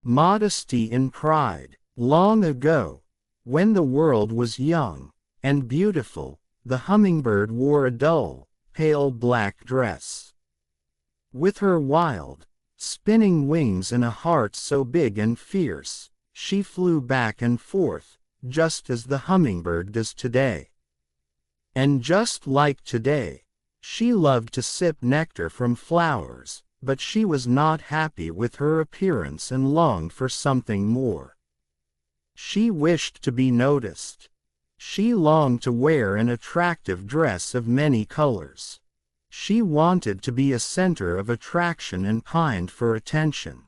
Modesty in pride. Long ago, when the world was young and beautiful, the hummingbird wore a dull, pale black dress. With her wild, spinning wings and a heart so big and fierce, she flew back and forth, just as the hummingbird does today. And just like today, she loved to sip nectar from flowers, but she was not happy with her appearance and longed for something more. She wished to be noticed. She longed to wear an attractive dress of many colors. She wanted to be a center of attraction and pined for attention.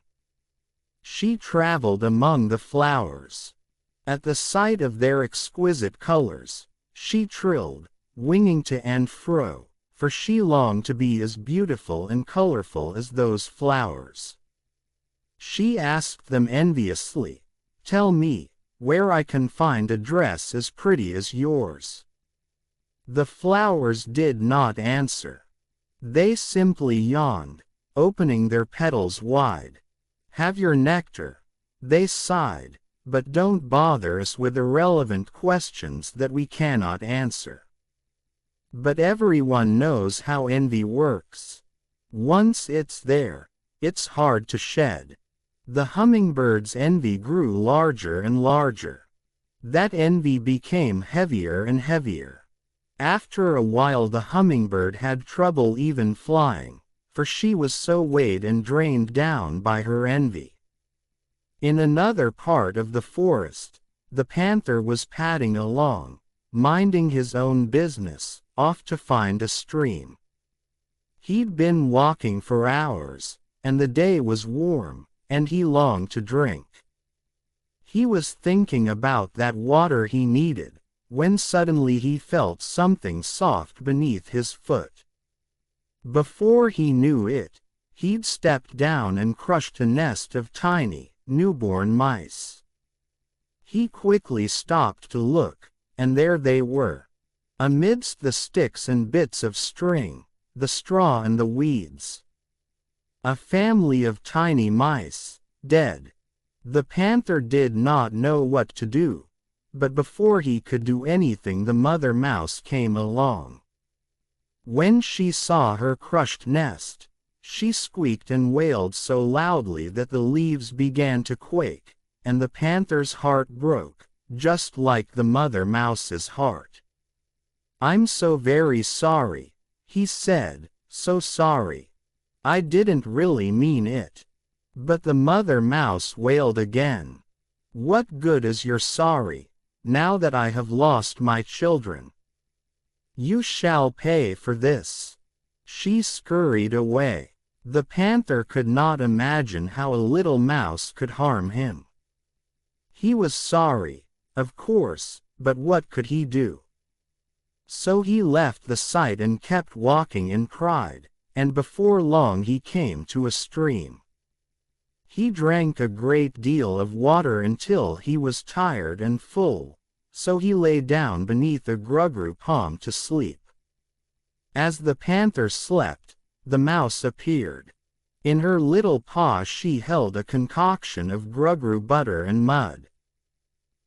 She traveled among the flowers. At the sight of their exquisite colors, she trilled, winging to and fro, for she longed to be as beautiful and colorful as those flowers. She asked them enviously, "Tell me, where I can find a dress as pretty as yours?" The flowers did not answer. They simply yawned, opening their petals wide. "Have your nectar," they sighed, "but don't bother us with irrelevant questions that we cannot answer." But everyone knows how envy works. Once it's there, it's hard to shed. The hummingbird's envy grew larger and larger. That envy became heavier and heavier. After a while the hummingbird had trouble even flying, for she was so weighed and drained down by her envy. In another part of the forest, the panther was padding along, minding his own business, off to find a stream. He'd been walking for hours, and the day was warm, and he longed to drink. He was thinking about that water he needed, when suddenly he felt something soft beneath his foot. Before he knew it, he'd stepped down and crushed a nest of tiny, newborn mice. He quickly stopped to look, and there they were. Amidst the sticks and bits of string, the straw and the weeds. A family of tiny mice, dead. The panther did not know what to do, but before he could do anything the mother mouse came along. When she saw her crushed nest, she squeaked and wailed so loudly that the leaves began to quake, and the panther's heart broke, just like the mother mouse's heart. "I'm so very sorry," he said, "so sorry. I didn't really mean it." But the mother mouse wailed again. "What good is your sorry, now that I have lost my children? You shall pay for this." She scurried away. The panther could not imagine how a little mouse could harm him. He was sorry, of course, but what could he do? So he left the sight and kept walking in pride, and before long he came to a stream. He drank a great deal of water until he was tired and full, so he lay down beneath a grugru palm to sleep. As the panther slept, the mouse appeared. In her little paw she held a concoction of grugru butter and mud.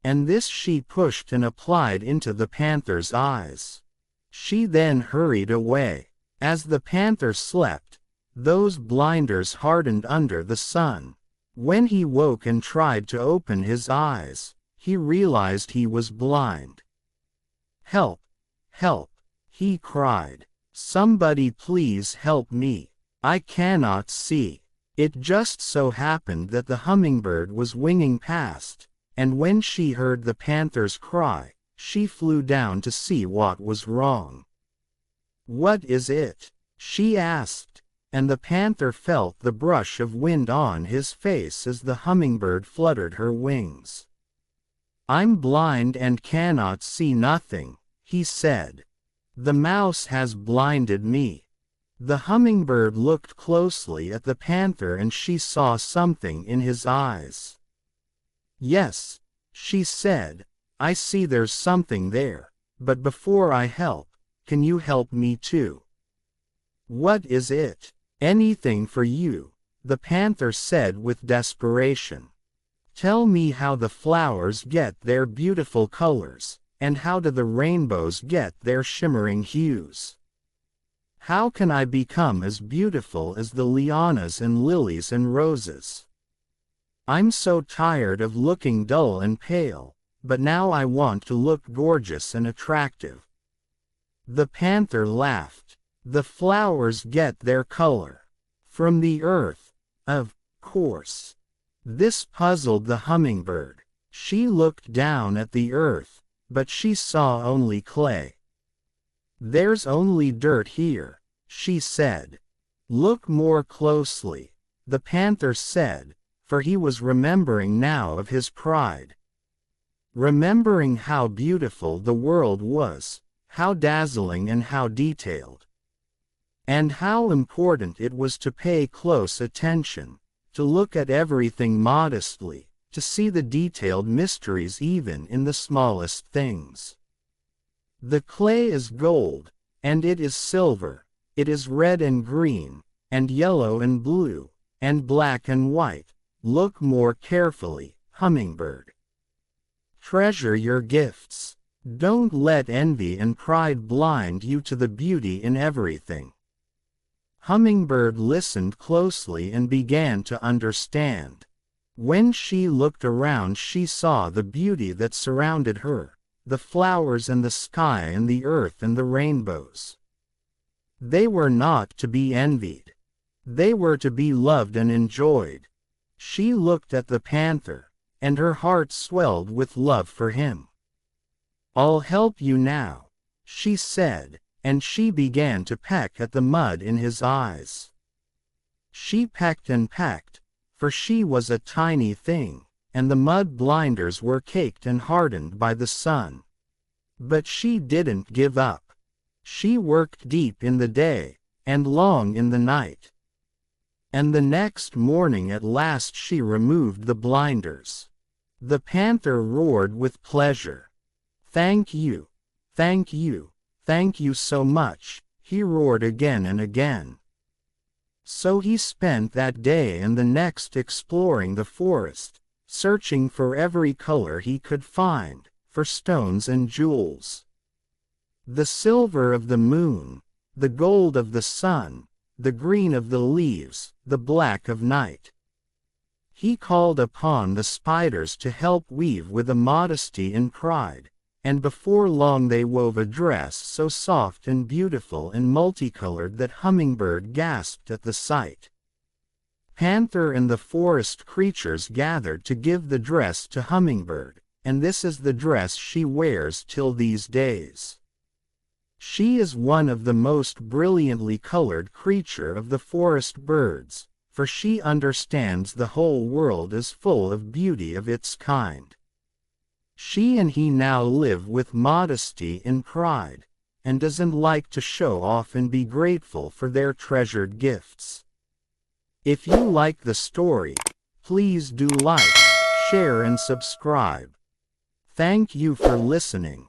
And this she pushed and applied into the panther's eyes. She then hurried away. As the panther slept, those blinders hardened under the sun. When he woke and tried to open his eyes, he realized he was blind. "Help! Help!" he cried. "Somebody please help me. I cannot see." It just so happened that the hummingbird was winging past, and when she heard the panther's cry, she flew down to see what was wrong. "What is it?" she asked, and the panther felt the brush of wind on his face as the hummingbird fluttered her wings. "I'm blind and cannot see nothing," he said. "The mouse has blinded me." The hummingbird looked closely at the panther and she saw something in his eyes. "Yes," she said, "I see there's something there, but before I help, can you help me too?" "What is it?" "Anything for you," the panther said with desperation. Tell me how the flowers get their beautiful colors, and how do the rainbows get their shimmering hues? How can I become as beautiful as the lianas and lilies and roses? I'm so tired of looking dull and pale, but now I want to look gorgeous and attractive." The panther laughed. "The flowers get their color from the earth, of course." This puzzled the hummingbird. She looked down at the earth, but she saw only clay. "There's only dirt here," she said. "Look more closely," the panther said, for he was remembering now of his pride. Remembering how beautiful the world was, how dazzling and how detailed. And how important it was to pay close attention, to look at everything modestly, to see the detailed mysteries even in the smallest things. "The clay is gold, and it is silver, it is red and green, and yellow and blue, and black and white. Look more carefully, hummingbird. Treasure your gifts. Don't let envy and pride blind you to the beauty in everything." Hummingbird listened closely and began to understand. When she looked around, she saw the beauty that surrounded her, the flowers and the sky and the earth and the rainbows. They were not to be envied. They were to be loved and enjoyed. She looked at the panther, and her heart swelled with love for him. "I'll help you now," she said, and she began to peck at the mud in his eyes. She pecked and pecked, for she was a tiny thing, and the mud blinders were caked and hardened by the sun. But she didn't give up. She worked deep in the day, and long in the night. And the next morning at last she removed the blinders. The panther roared with pleasure. "Thank you, thank you, thank you so much," he roared again and again. So he spent that day and the next exploring the forest, searching for every color he could find, for stones and jewels. The silver of the moon, the gold of the sun, the green of the leaves, the black of night. He called upon the spiders to help weave with a modesty and pride, and before long they wove a dress so soft and beautiful and multicolored that Hummingbird gasped at the sight. Panther and the forest creatures gathered to give the dress to Hummingbird, and this is the dress she wears till these days. She is one of the most brilliantly colored creature of the forest birds, for she understands the whole world is full of beauty of its kind. She and he now live with modesty and pride, and doesn't like to show off and be grateful for their treasured gifts. If you like the story, please do like, share and subscribe. Thank you for listening.